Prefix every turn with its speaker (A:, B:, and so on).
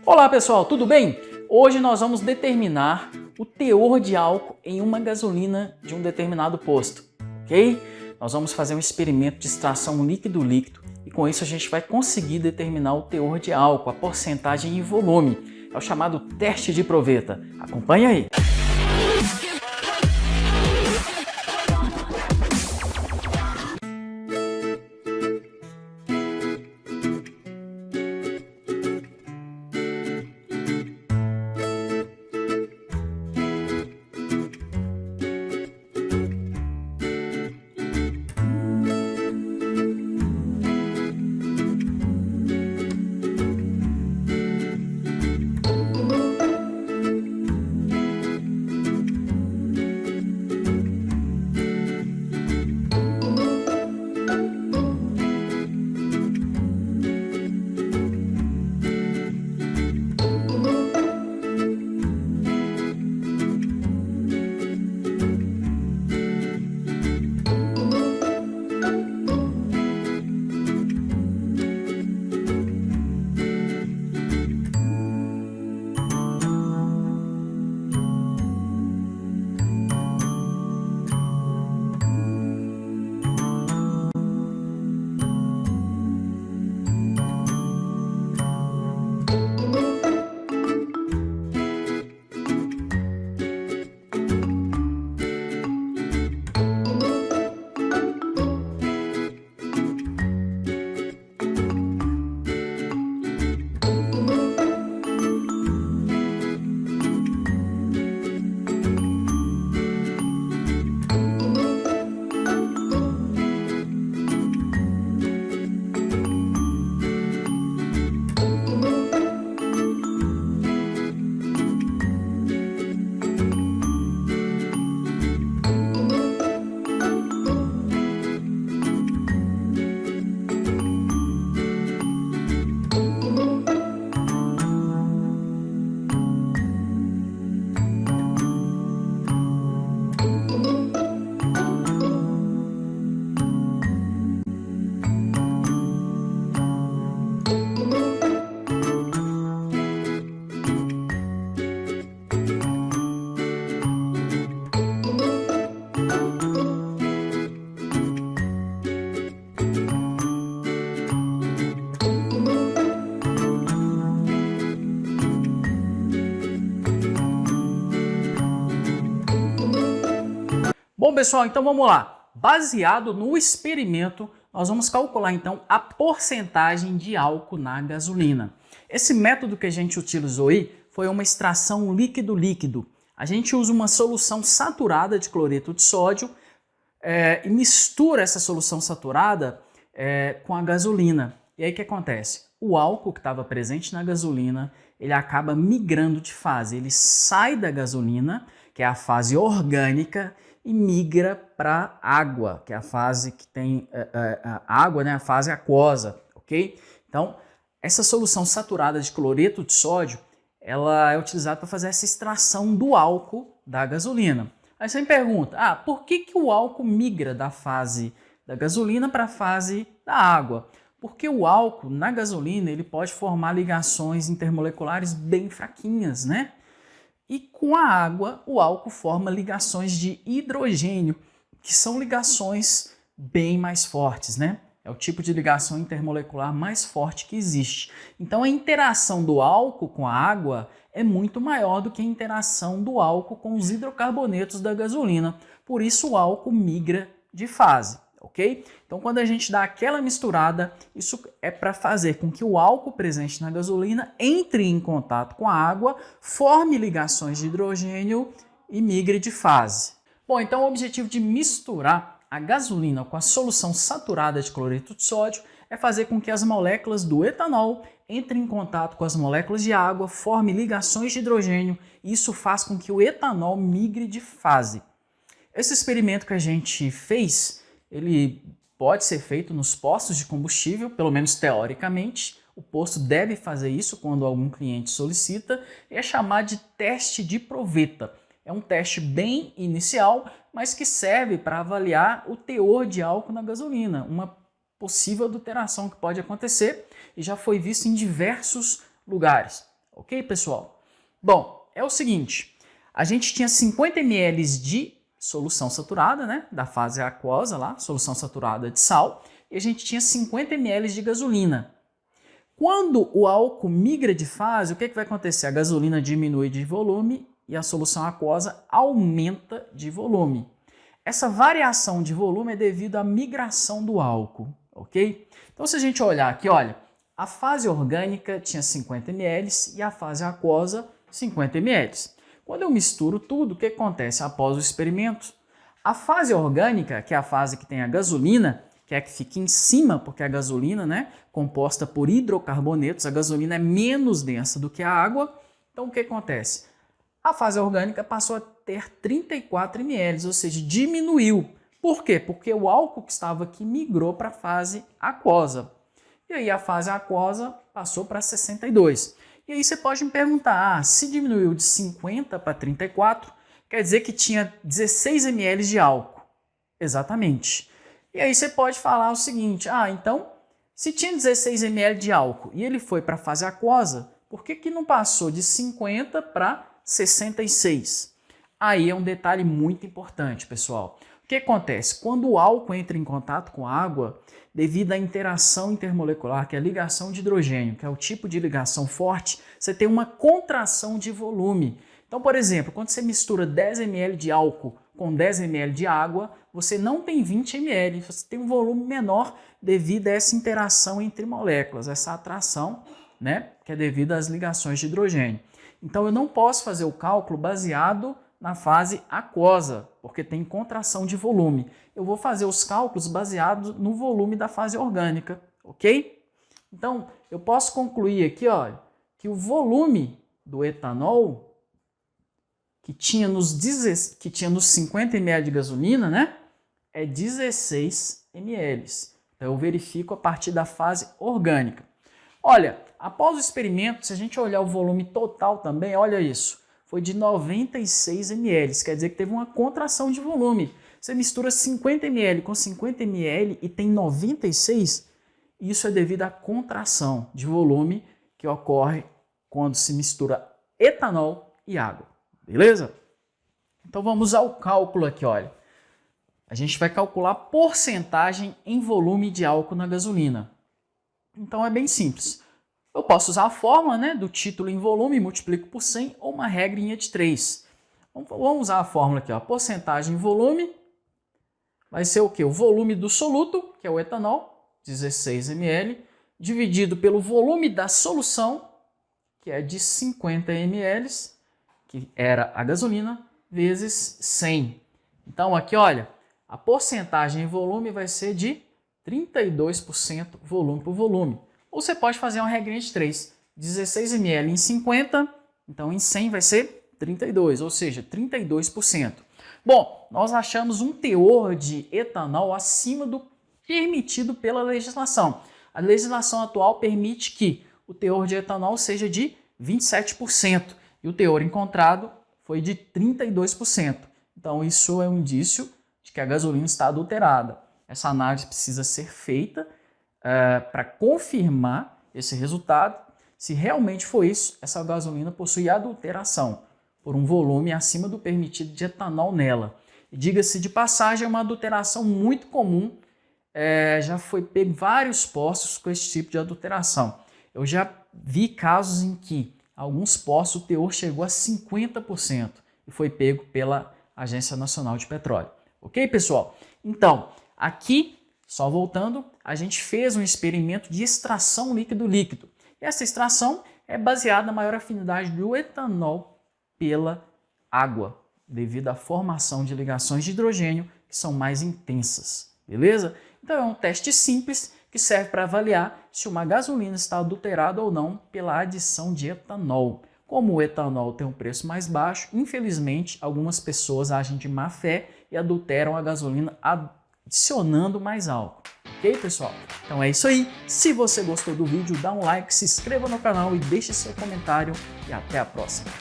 A: Olá pessoal, tudo bem? Hoje nós vamos determinar o teor de álcool em uma gasolina de um determinado posto, ok? Nós vamos fazer um experimento de extração líquido-líquido e com isso a gente vai conseguir determinar o teor de álcool, a porcentagem e volume. É o chamado teste de proveta. Acompanhe aí! Bom pessoal, então vamos lá. Baseado no experimento, nós vamos calcular então a porcentagem de álcool na gasolina. Esse método que a gente utilizou aí foi uma extração líquido-líquido. A gente usa uma solução saturada de cloreto de sódio e mistura essa solução saturada com a gasolina. E aí o que acontece? O álcool que estava presente na gasolina, ele acaba migrando de fase. Ele sai da gasolina, que é a fase orgânica, e migra para água, que é a fase que tem água, né? A fase aquosa, ok? Então, essa solução saturada de cloreto de sódio, ela é utilizada para fazer essa extração do álcool da gasolina. Aí você me pergunta, por que o álcool migra da fase da gasolina para a fase da água? Porque o álcool na gasolina ele pode formar ligações intermoleculares bem fraquinhas, né? E com a água, o álcool forma ligações de hidrogênio, que são ligações bem mais fortes, né? É o tipo de ligação intermolecular mais forte que existe. Então a interação do álcool com a água é muito maior do que a interação do álcool com os hidrocarbonetos da gasolina. Por isso o álcool migra de fase. Ok? Então quando a gente dá aquela misturada, isso é para fazer com que o álcool presente na gasolina entre em contato com a água, forme ligações de hidrogênio e migre de fase. Bom, então o objetivo de misturar a gasolina com a solução saturada de cloreto de sódio é fazer com que as moléculas do etanol entrem em contato com as moléculas de água, forme ligações de hidrogênio e isso faz com que o etanol migre de fase. Esse experimento que a gente fez, ele pode ser feito nos postos de combustível, pelo menos teoricamente. O posto deve fazer isso quando algum cliente solicita e é chamado de teste de proveta. É um teste bem inicial, mas que serve para avaliar o teor de álcool na gasolina, uma possível adulteração que pode acontecer e já foi visto em diversos lugares. Ok, pessoal? Bom, é o seguinte, a gente tinha 50 ml de solução saturada, né, da fase aquosa lá, solução saturada de sal, e a gente tinha 50 ml de gasolina. Quando o álcool migra de fase, o que vai acontecer? A gasolina diminui de volume e a solução aquosa aumenta de volume. Essa variação de volume é devido à migração do álcool, ok? Então, se a gente olhar aqui, olha, a fase orgânica tinha 50 ml e a fase aquosa 50 ml. Quando eu misturo tudo, o que acontece após o experimento? A fase orgânica, que é a fase que tem a gasolina, que é a que fica em cima, porque a gasolina, né, composta por hidrocarbonetos, a gasolina é menos densa do que a água. Então, o que acontece? A fase orgânica passou a ter 34 ml, ou seja, diminuiu. Por quê? Porque o álcool que estava aqui migrou para a fase aquosa. E aí a fase aquosa passou para 62. E aí você pode me perguntar, se diminuiu de 50 para 34, quer dizer que tinha 16 ml de álcool. Exatamente. E aí você pode falar o seguinte, então, se tinha 16 ml de álcool e ele foi para a fase aquosa, por que não passou de 50 para 66? Aí é um detalhe muito importante, pessoal. O que acontece? Quando o álcool entra em contato com a água, devido à interação intermolecular, que é a ligação de hidrogênio, que é o tipo de ligação forte, você tem uma contração de volume. Então, por exemplo, quando você mistura 10 ml de álcool com 10 ml de água, você não tem 20 ml, você tem um volume menor devido a essa interação entre moléculas, essa atração, né, que é devido às ligações de hidrogênio. Então, eu não posso fazer o cálculo baseado na fase aquosa, porque tem contração de volume. Eu vou fazer os cálculos baseados no volume da fase orgânica, ok? Então, eu posso concluir aqui, olha, que o volume do etanol, que tinha nos 50 ml de gasolina, né, é 16 ml. Então, eu verifico a partir da fase orgânica. Olha, após o experimento, se a gente olhar o volume total também, olha isso, foi de 96 ml, quer dizer que teve uma contração de volume. Você mistura 50 ml com 50 ml e tem 96, isso é devido à contração de volume que ocorre quando se mistura etanol e água, beleza? Então vamos ao cálculo aqui, olha. A gente vai calcular a porcentagem em volume de álcool na gasolina. Então é bem simples. Eu posso usar a fórmula, né, do título em volume, multiplico por 100, ou uma regrinha de 3. Vamos usar a fórmula aqui, ó. Porcentagem em volume vai ser o quê? O volume do soluto, que é o etanol, 16 ml, dividido pelo volume da solução, que é de 50 ml, que era a gasolina, vezes 100. Então aqui, olha, a porcentagem em volume vai ser de 32% volume por volume. Ou você pode fazer uma regrinha de 3. 16 ml em 50, então em 100 vai ser 32, ou seja, 32%. Bom, nós achamos um teor de etanol acima do permitido pela legislação. A legislação atual permite que o teor de etanol seja de 27% e o teor encontrado foi de 32%. Então isso é um indício de que a gasolina está adulterada. Essa análise precisa ser feita para confirmar esse resultado. Se realmente for isso, essa gasolina possui adulteração por um volume acima do permitido de etanol nela. E diga-se de passagem, é uma adulteração muito comum, já foi pego vários postos com esse tipo de adulteração. Eu já vi casos em que alguns postos o teor chegou a 50% e foi pego pela Agência Nacional de Petróleo. Ok, pessoal? Então, aqui, só voltando, a gente fez um experimento de extração líquido-líquido. Essa extração é baseada na maior afinidade do etanol pela água, devido à formação de ligações de hidrogênio que são mais intensas, beleza? Então é um teste simples que serve para avaliar se uma gasolina está adulterada ou não pela adição de etanol. Como o etanol tem um preço mais baixo, infelizmente algumas pessoas agem de má fé e adulteram a gasolina adicionando mais álcool. Ok, pessoal? Então é isso aí. Se você gostou do vídeo, dá um like, se inscreva no canal e deixe seu comentário. E até a próxima.